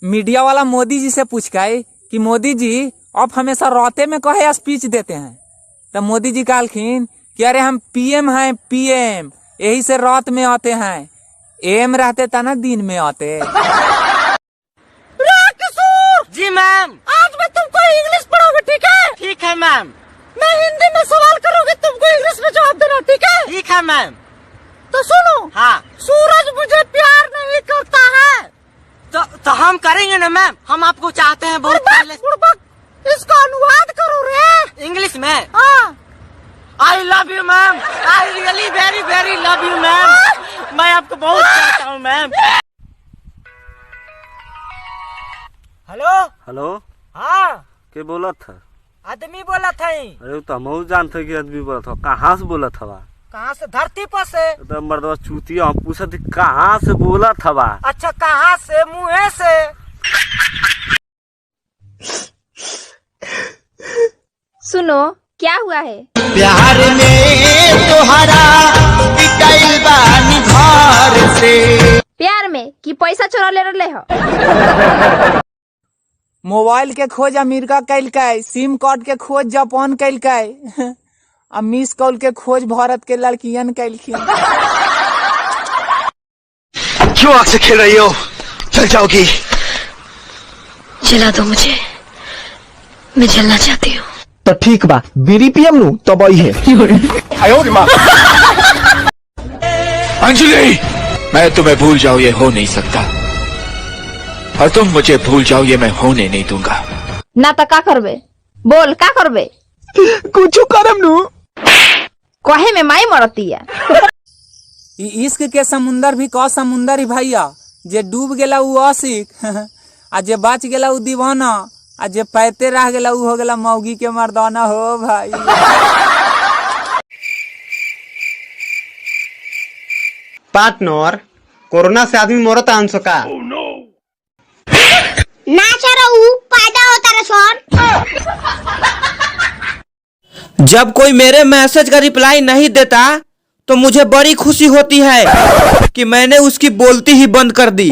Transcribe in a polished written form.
Media वाला मोदी जी से पूछ गए कि मोदी जी आप हमेशा राते में कहे स्पीच देते हैं, तो मोदी जी कहलखिन कि अरे हम पीएम हैं, पीएम, यही से रात में आते हैं, एम रहते ता ना दिन में आते। जी मैम, आज मैं तुमको इंग्लिश पढ़ाऊंगा, ठीक है? ठीक है मैम। मैं हिंदी में सवाल करूंगी, तुमको इंग्लिश में जवाब देना, ठीक है? ठीक है मैम। तो सुनो। हाँ। सूरज मुझे प्यार नहीं करता है। तो हम करेंगे ना मैम, हम आपको चाहते हैं बहुत पहले। इसका अनुवाद करो रे इंग्लिश में। हाँ। I love you ma'am, I really very very love you ma'am, मैं आपको बहुत चाहता हूँ मैम। हेलो हेलो, हाँ के बोला था? आदमी बोला था। अरे तो हम जानते कि आदमी बोला था। कहाँ से बोला था? कहाँ से? धरती पर से। तो मर्दवा चूतिया, हम पूछा थी कहाँ से बोला था? अच्छा, कहाँ से? मुँह से। सुनो, क्या हुआ है? प्यार में तोहरा बिकाइल बानी घर से। प्यार में कि पैसा चोरा ले रहे हो? मोबाइल के खोज अमेरिका कैल के, सिम कार्ड के खोज जापान कैल के, और मिस कॉल के खोज भारत के लड़कियन कैलखिन। क्यों आग से खेल रही हो? चल जाओगी? जला दो मुझे, मैं जलना चाहती हूँ। तो ठीक बा, बीड़ी पियम नु तो बई है। अंजलि, मैं तुम्हें भूल जाऊँ ये हो नहीं सकता, और तुम मुझे भूल जाओ ये मैं होने नहीं दूंगा। ना तो का करबे? बोल का करबे? कुछ करम नु। कहे में माई मरती है। इश्क के समुंदर भी का समुंदर ही भैया, जे डूब गेला उ आशिक, आ जे बच गेला उ दीवाना, आ जे पैते रह गेला उ हो गेला मौगी के मर्दाना हो भाई। पार्टनर, कोरोना से आदमी मरता आंसो का? पैदा होता रहा। जब कोई मेरे मैसेज का रिप्लाई नहीं देता तो मुझे बड़ी खुशी होती है कि मैंने उसकी बोलती ही बंद कर दी।